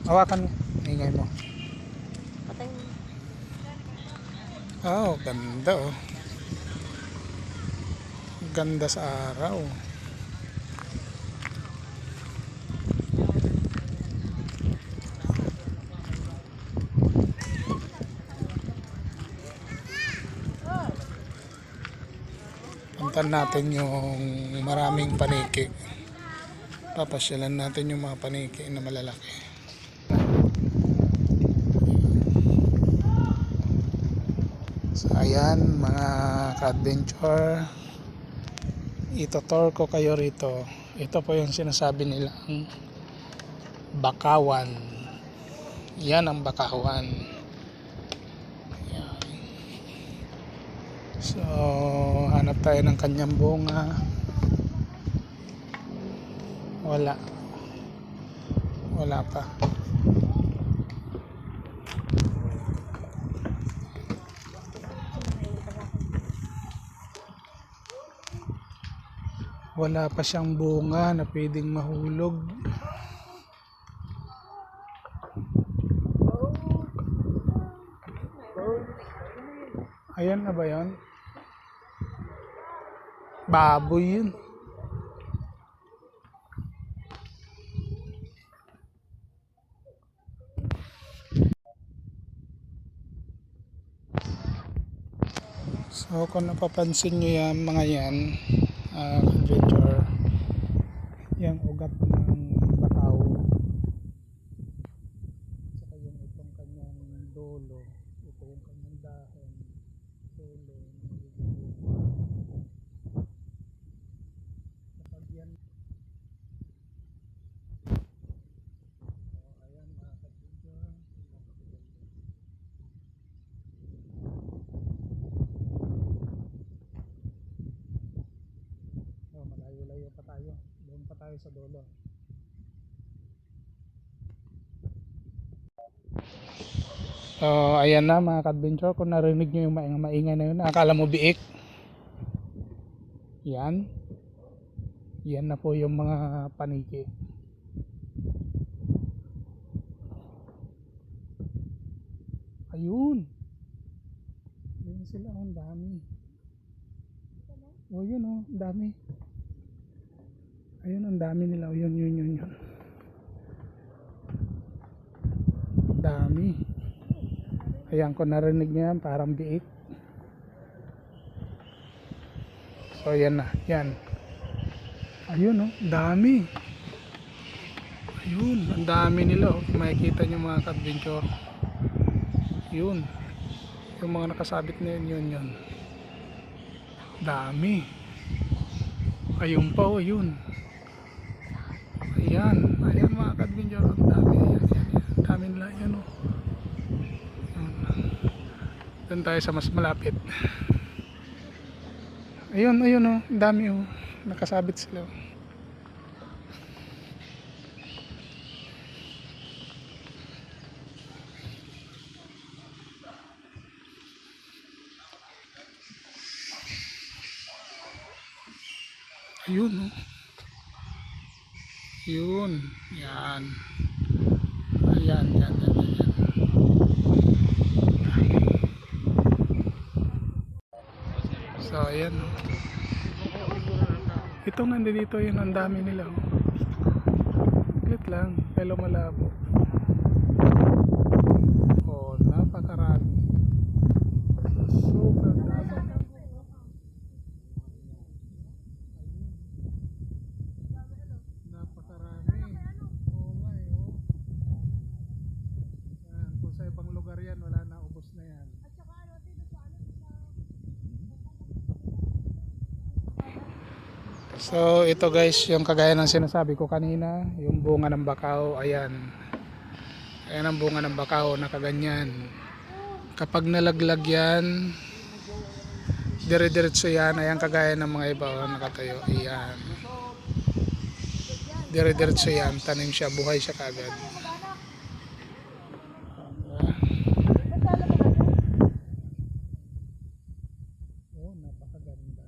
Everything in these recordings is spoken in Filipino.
Hawakan mo. Ingay mo. Patay mo. Oh, ganda oh. Ganda sa araw. Puntan natin yung maraming paniki. Papasyalan natin yung mga paniki na malalaki. So ayan mga ka-adventure, ito-tour ko kayo rito. Ito po yung sinasabi nilang bakawan. Yan ang bakawan. Yan. So hanap tayo ng kanyang bunga. Wala pa. Wala pa siyang bunga na pwedeng mahulog. Ayan na ba yun? Baboy yun. So kung napapansin nyo yan, mga yan, adventure, yung ugat ng bakaw, saka yung itong kanyang dulo, ito yung kanyang dahon, dulo, kapag yan, so ayan mga adventure, so malayo-layo pa tayo, doon pa tayo sa dulo. So ayan na mga ka-adventure, kung narinig nyo yung maingay na yun, akala mo biik. Yan na po yung mga paniki. Ayun sila, ang dami. Oh yun oh, ang dami. Ayun, ang dami nila. Yun. Dami. Ayan, kung narinig niya yan, parang biik. So yan na, yan. Ayun oh, dami. Ayun, ang dami nila oh. Makikita nyo mga ka-adventure. Yun. Yung mga nakasabit na yun. Dami. Ayun pa oh, yun. Ayan mga ka-adventure, ang dami. Yan. Dami nila, yan oh. Doon tayo sa mas malapit. Ayun oh, dami oh. Nakasabit sila. Ayun oh. Yun. Yan. Ayan. So ayan oh. Ito nandito yun, ang dami nila oh. Saglit lang, pero malabo. Oh, napakarami. Super dami. Napakarami. Oo nga eh oh. Yan, kung sa ibang lugar yan, wala na, ubos na yan. So ito guys, yung kagaya ng sinasabi ko kanina, yung bunga ng bakaw, ayan ang bunga ng bakaw, nakaganyan. Kapag nalaglag yan, dire-diretso yan, ayan kagaya ng mga iba nakatayo, ayan dire-diretso yan, tanim siya, buhay siya kagad. Oh, napakaganda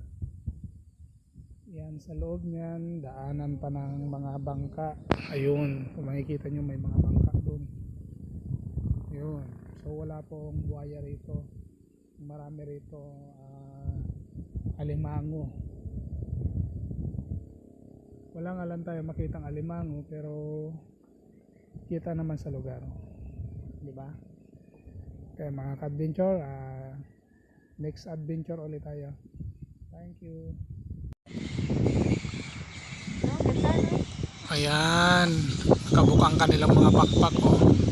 yan. sa loob niyan, daanan pa ng mga bangka. Ayun, kung makikita nyo may mga bangka doon. Ayun. So wala pong buhaya rito. Marami rito alimango. Wala nga lang tayo makitang alimango pero kita naman sa lugar. Di ba? Kaya mga ka-adventure, next adventure ulit tayo. Thank you. No, ganda no? Ayan, nakabukang kanilang mga pakpak oh.